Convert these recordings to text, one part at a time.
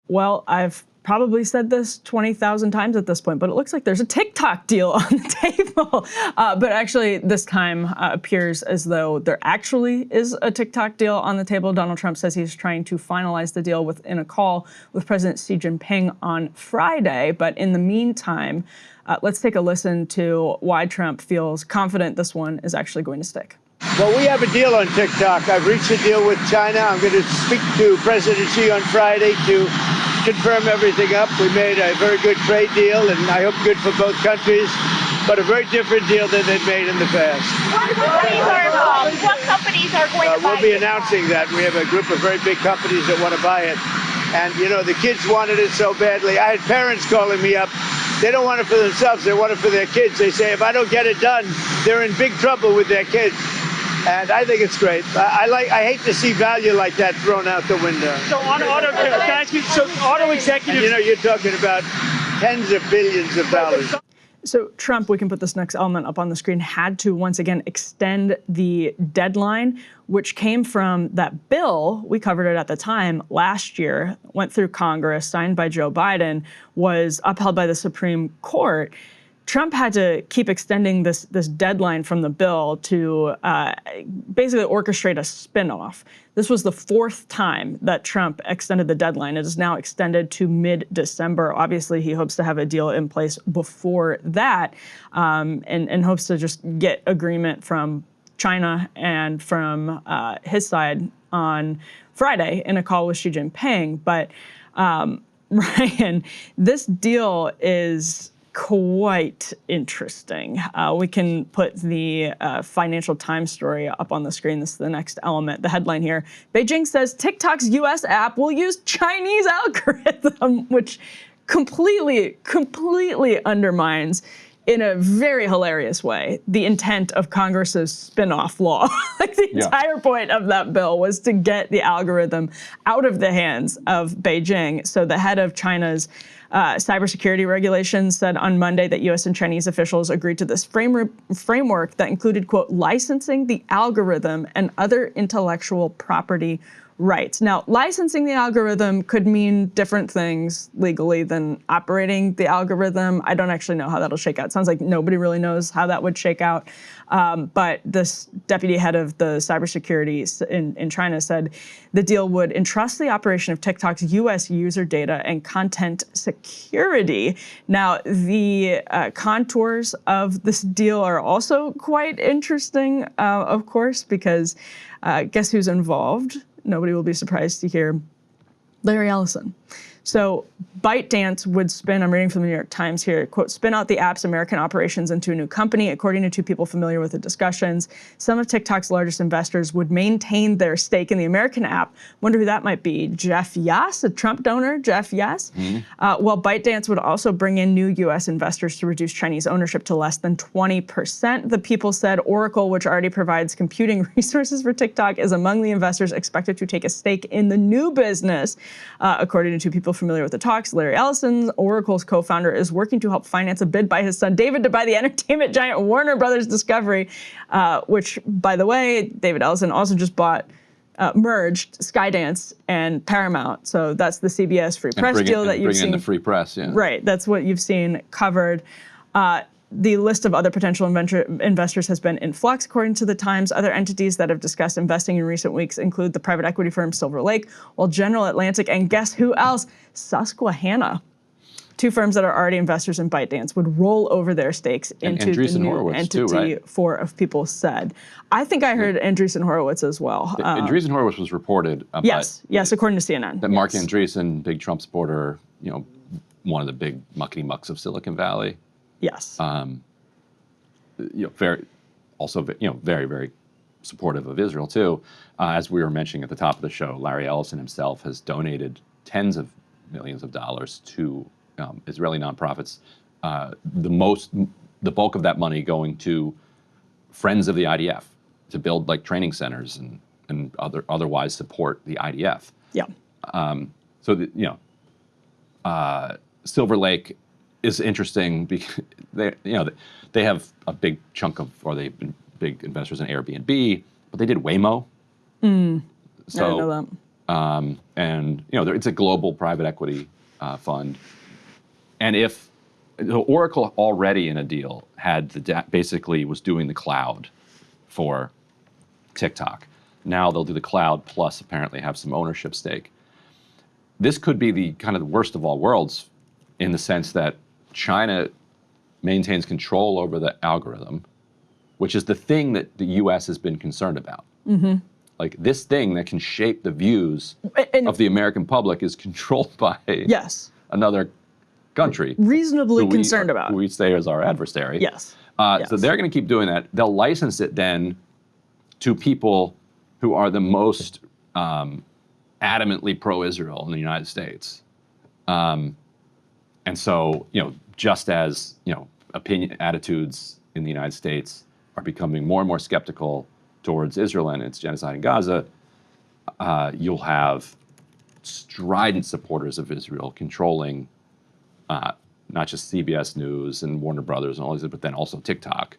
Well, I've probably said this 20,000 times at this point, but it looks like there's a TikTok deal on the table. But actually, this time appears as though there actually is a TikTok deal on the table. Donald Trump says he's trying to finalize the deal in a call with President Xi Jinping on Friday. But in the meantime, let's take a listen to why Trump feels confident this one is actually going to stick. Well, we have a deal on TikTok. I've reached a deal with China. I'm going to speak to President Xi on Friday to confirm everything up. We made a very good trade deal, and I hope good for both countries, but a very different deal than they've made in the past. What companies are involved? What companies are going to buy it? We'll be announcing that. We have a group of very big companies that want to buy it. And, you know, the kids wanted it so badly. I had parents calling me up. They don't want it for themselves. They want it for their kids. They say, if I don't get it done, they're in big trouble with their kids. And I think it's great. I hate to see value like that thrown out the window. So on auto, can I ask you, so auto executives... And, you know, you're talking about tens of billions of dollars. So Trump, we can put this next element up on the screen, had to once again extend the deadline, which came from that bill, we covered it at the time, last year, went through Congress, signed by Joe Biden, was upheld by the Supreme Court. Trump had to keep extending this deadline from the bill to basically orchestrate a spinoff. This was the fourth time that Trump extended the deadline. It is now extended to mid-December. Obviously, he hopes to have a deal in place before that, and hopes to just get agreement from China and from his side on Friday in a call with Xi Jinping. But Ryan, this deal is quite interesting. We can put the Financial Times story up on the screen. This is the next element. The headline here, Beijing says TikTok's US app will use Chinese algorithm, which completely undermines, in a very hilarious way, the intent of Congress's spin-off law. Like the entire point of that bill was to get the algorithm out of the hands of Beijing. So the head of China's cybersecurity regulations said on Monday that U.S. and Chinese officials agreed to this framework that included, quote, licensing the algorithm and other intellectual property rights. Now, licensing the algorithm could mean different things legally than operating the algorithm. I don't actually know how that'll shake out. It sounds like nobody really knows how that would shake out. But this deputy head of the cybersecurity in China said the deal would entrust the operation of TikTok's U.S. user data and content security. Now, the contours of this deal are also quite interesting, of course, because guess who's involved? Nobody will be surprised to hear Larry Ellison. So ByteDance would spin, I'm reading from the New York Times here, quote, spin out the app's American operations into a new company. According to two people familiar with the discussions, some of TikTok's largest investors would maintain their stake in the American app. Wonder who that might be. Jeff Yass, a Trump donor, Jeff Yass. While ByteDance would also bring in new U.S. investors to reduce Chinese ownership to less than 20%. The people said Oracle, which already provides computing resources for TikTok, is among the investors expected to take a stake in the new business. According to two people familiar with the talks, Larry Ellison, Oracle's co-founder, is working to help finance a bid by his son David to buy the entertainment giant Warner Brothers Discovery, which, by the way, David Ellison also just merged Skydance and Paramount. So that's the CBS Free Press deal that you've seen. Bring in the free press, yeah. Right, that's what you've seen covered. The list of other potential investors has been in flux, according to the Times. Other entities that have discussed investing in recent weeks include the private equity firm Silver Lake, while General Atlantic, and guess who else? Susquehanna. Two firms that are already investors in ByteDance would roll over their stakes into the new entity, too, right? Four of people said. I think I heard Andreessen Horowitz as well. Andreessen Horowitz was reported. Yes, according to CNN. That Mark Andreessen, big Trump supporter, you know, one of the big muckety mucks of Silicon Valley. Yes. Very supportive of Israel too. As we were mentioning at the top of the show, Larry Ellison himself has donated tens of millions of dollars to Israeli nonprofits. The bulk of that money going to Friends of the IDF to build like training centers and otherwise support the IDF. Yeah. Silver Lake is interesting because they have a big chunk of, or they've been big investors in Airbnb, but they did Waymo. I didn't know and it's a global private equity fund. And if Oracle already in a deal had basically was doing the cloud for TikTok. Now they'll do the cloud plus apparently have some ownership stake. This could be the kind of the worst of all worlds in the sense that China maintains control over the algorithm, which is the thing that the U.S. has been concerned about. Like this thing that can shape the views of the American public is controlled by another country. Reasonably concerned about. Who we say is our adversary. Yes. So they're going to keep doing that. They'll license it then to people who are the most adamantly pro-Israel in the United States. And so, just as, opinion attitudes in the United States are becoming more and more skeptical towards Israel and its genocide in Gaza, you'll have strident supporters of Israel controlling not just CBS News and Warner Brothers and all these, but then also TikTok.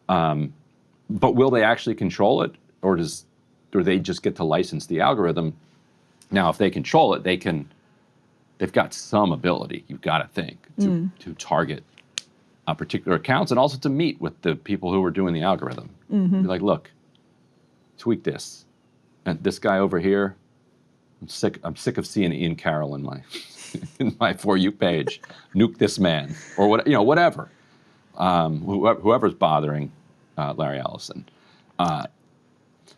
But will they actually control it, or do they just get to license the algorithm? Now, if they control it, they've got some ability, you've got to think, to target particular accounts and also to meet with the people who are doing the algorithm. Be like, look, tweak this. And this guy over here, I'm sick of seeing Ian Carroll in my For You page. Nuke this man, or whatever. Whoever's bothering Larry Ellison.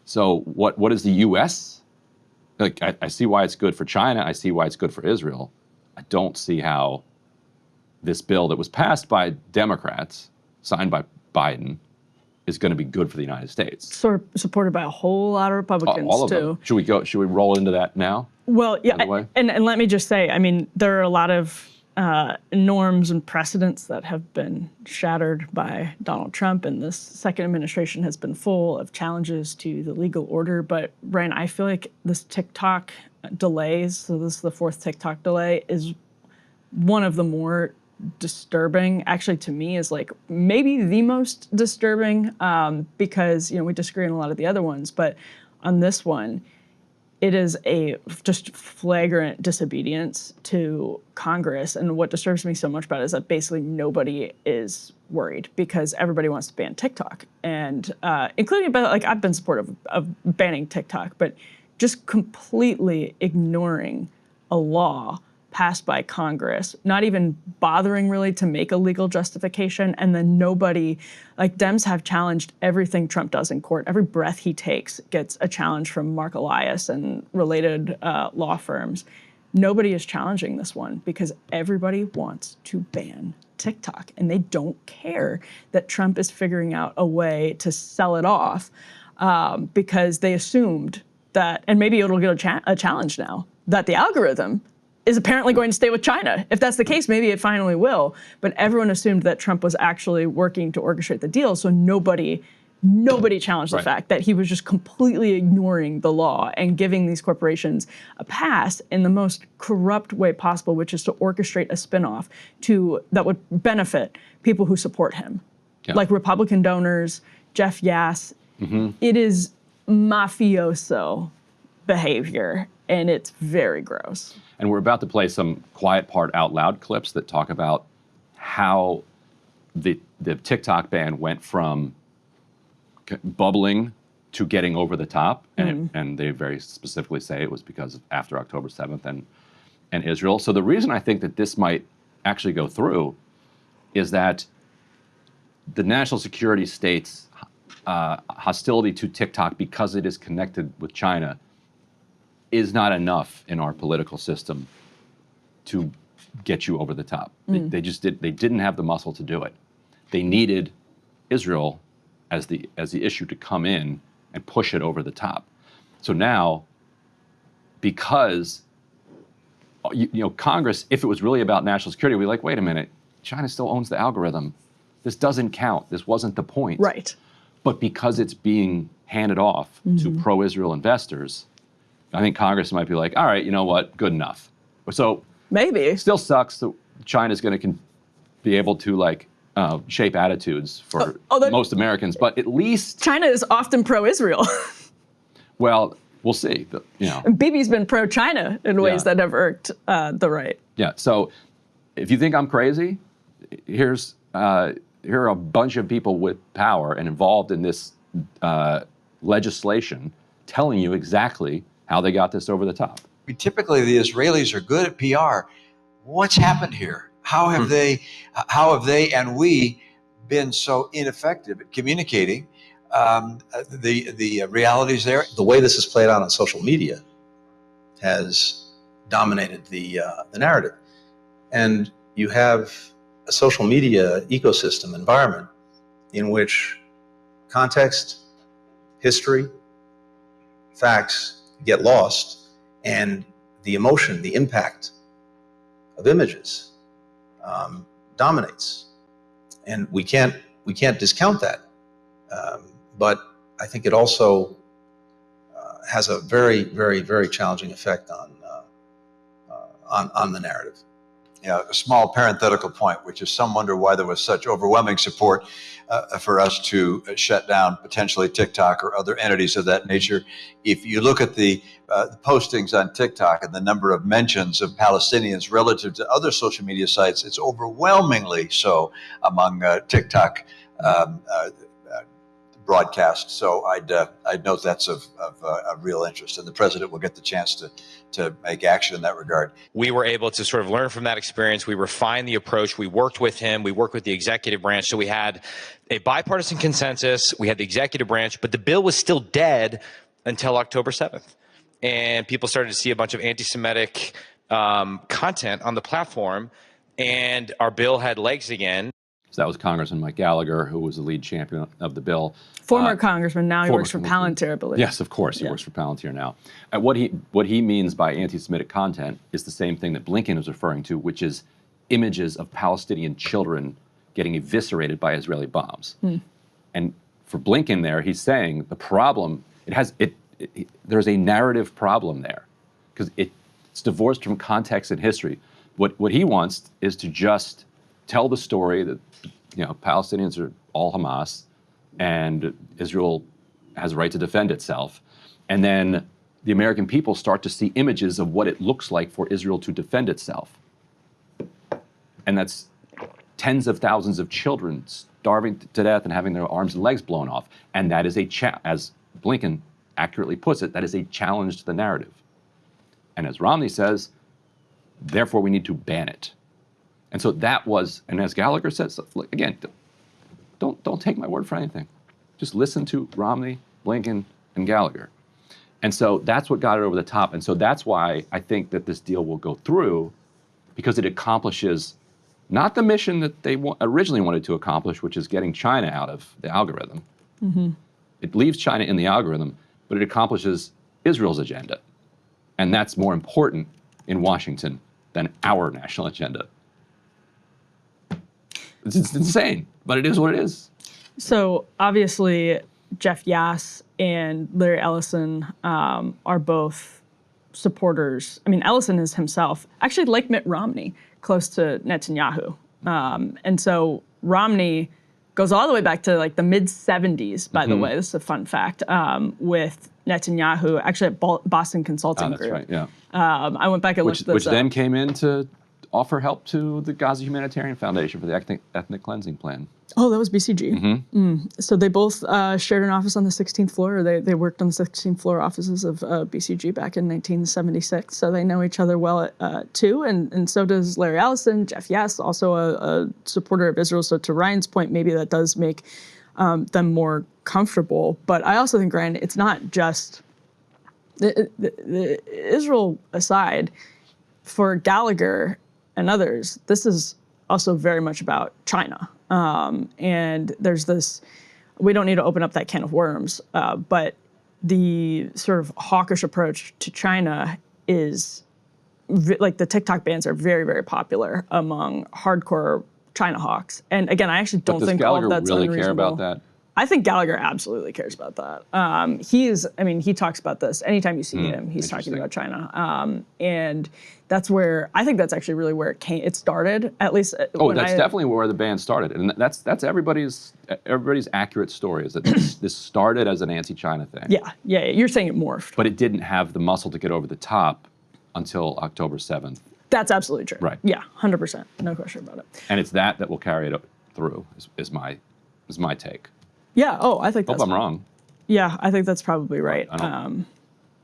So what is the U.S.? Like I see why it's good for China. I see why it's good for Israel. I don't see how this bill that was passed by Democrats, signed by Biden, is going to be good for the United States. Sort of supported by a whole lot of Republicans all of too. Them. Should we roll into that now? Well, yeah, and let me just say, I mean, there are a lot of norms and precedents that have been shattered by Donald Trump, and this second administration has been full of challenges to the legal order. But Brian, I feel like this TikTok delays, so this is the fourth TikTok delay, is one of the more disturbing, actually to me is like maybe the most disturbing, because we disagree on a lot of the other ones, but on this one, it is a just flagrant disobedience to Congress. And what disturbs me so much about it is that basically nobody is worried because everybody wants to ban TikTok, and including I've been supportive of banning TikTok, but just completely ignoring a law passed by Congress, not even bothering really to make a legal justification, and then nobody, like Dems have challenged everything Trump does in court. Every breath he takes gets a challenge from Mark Elias and related law firms. Nobody is challenging this one because everybody wants to ban TikTok, and they don't care that Trump is figuring out a way to sell it off because they assumed that, and maybe it'll get a challenge now, that the algorithm is apparently going to stay with China. If that's the case, maybe it finally will. But everyone assumed that Trump was actually working to orchestrate the deal, so nobody challenged the fact that he was just completely ignoring the law and giving these corporations a pass in the most corrupt way possible, which is to orchestrate a spinoff that would benefit people who support him, like Republican donors, Jeff Yass. It is mafioso behavior, and it's very gross. And we're about to play some quiet part out loud clips that talk about how the TikTok ban went from bubbling to getting over the top. And they very specifically say it was because of after October 7th and Israel. So the reason I think that this might actually go through is that the national security state's hostility to TikTok, because it is connected with China, is not enough in our political system to get you over the top. They didn't have the muscle to do it. They needed Israel as the issue to come in and push it over the top. So now, because Congress, if it was really about national security, we'd be like, wait a minute, China still owns the algorithm. This doesn't count. This wasn't the point. Right. But because it's being handed off to pro-Israel investors, I think Congress might be like, all right, you know what, good enough. So maybe it still sucks that China's going to be able to shape attitudes for most Americans, but at least China is often pro-Israel. Well, we'll see. And Bibi's been pro-China in ways that have irked the right. Yeah. So if you think I'm crazy, here are a bunch of people with power and involved in this legislation telling you exactly how they got this over the top. Typically, the Israelis are good at PR. What's happened here? How have they and we been so ineffective at communicating the realities there? The way this is played out on social media has dominated the narrative, and you have a social media ecosystem environment in which context, history, facts get lost, and the emotion, the impact of images dominates, and we can't discount that. But I think it also has a very, very, very challenging effect on the narrative. Yeah, a small parenthetical point, which is some wonder why there was such overwhelming support for us to shut down potentially TikTok or other entities of that nature. If you look at the postings on TikTok and the number of mentions of Palestinians relative to other social media sites, it's overwhelmingly so among TikTok broadcasts. So I'd note that's of real interest, and the president will get the chance to make action in that regard. We were able to sort of learn from that experience. We refined the approach. We worked with him. We worked with the executive branch. So we had a bipartisan consensus. We had the executive branch, but the bill was still dead until October 7th. And people started to see a bunch of anti-Semitic content on the platform, and our bill had legs again. So that was Congressman Mike Gallagher, who was the lead champion of the bill. Former congressman, now he works for Palantir, I believe. Yes, of course, he works for Palantir now. And what he means by anti-Semitic content is the same thing that Blinken was referring to, which is images of Palestinian children getting eviscerated by Israeli bombs. And for Blinken there, he's saying the problem, there's a narrative problem there, because it's divorced from context and history. What he wants is to just tell the story that Palestinians are all Hamas and Israel has a right to defend itself. And then the American people start to see images of what it looks like for Israel to defend itself. And that's tens of thousands of children starving to death and having their arms and legs blown off. And that is as Blinken accurately puts it, that is a challenge to the narrative. And as Romney says, therefore we need to ban it. And so that was, and as Gallagher says, again, don't take my word for anything. Just listen to Romney, Blinken, and Gallagher. And so that's what got it over the top. And so that's why I think that this deal will go through, because it accomplishes not the mission that they originally wanted to accomplish, which is getting China out of the algorithm. It leaves China in the algorithm, but it accomplishes Israel's agenda. And that's more important in Washington than our national agenda. It's insane, but it is what it is. So obviously, Jeff Yass and Larry Ellison are both supporters. I mean, Ellison is himself actually like Mitt Romney, close to Netanyahu. And so Romney goes all the way back to like the mid 70s, by the way. This is a fun fact, with Netanyahu, actually at Boston Consulting Group. That's right, yeah. I went back and looked at this. Which then came in to offer help to the Gaza Humanitarian Foundation for the ethnic cleansing plan. Oh, that was BCG. So they both shared an office on the 16th floor, or they worked on the 16th floor offices of BCG back in 1976. So they know each other well too, and so does Larry Ellison. Jeff Yass, also a supporter of Israel. So to Ryan's point, maybe that does make them more comfortable. But I also think, Ryan, it's not just the Israel aside. For Gallagher and others, this is also very much about China. And there's this, we don't need to open up that can of worms, but the sort of hawkish approach to China is, like the TikTok bans are very, very popular among hardcore China hawks. And again, I actually don't think all of that's unreasonable. Does Gallagher really care about that? I think Gallagher absolutely cares about that. He talks about this anytime you see him. He's talking about China, and that's where I think that's actually really where it started. At least, that's definitely where the ban started, and that's everybody's accurate story. Is that this started as an anti-China thing? Yeah. You're saying it morphed, but it didn't have the muscle to get over the top until October 7th. That's absolutely true. Right. Yeah, 100%, no question about it. And it's that will carry it through. Is my take. Yeah. Oh, I think. Hope I'm wrong. Yeah, I think that's probably right.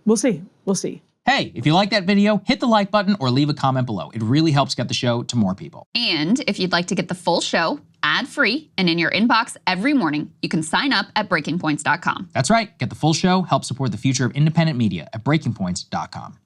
We'll see. Hey, if you like that video, hit the like button or leave a comment below. It really helps get the show to more people. And if you'd like to get the full show ad-free and in your inbox every morning, you can sign up at breakingpoints.com. That's right. Get the full show, help support the future of independent media at breakingpoints.com.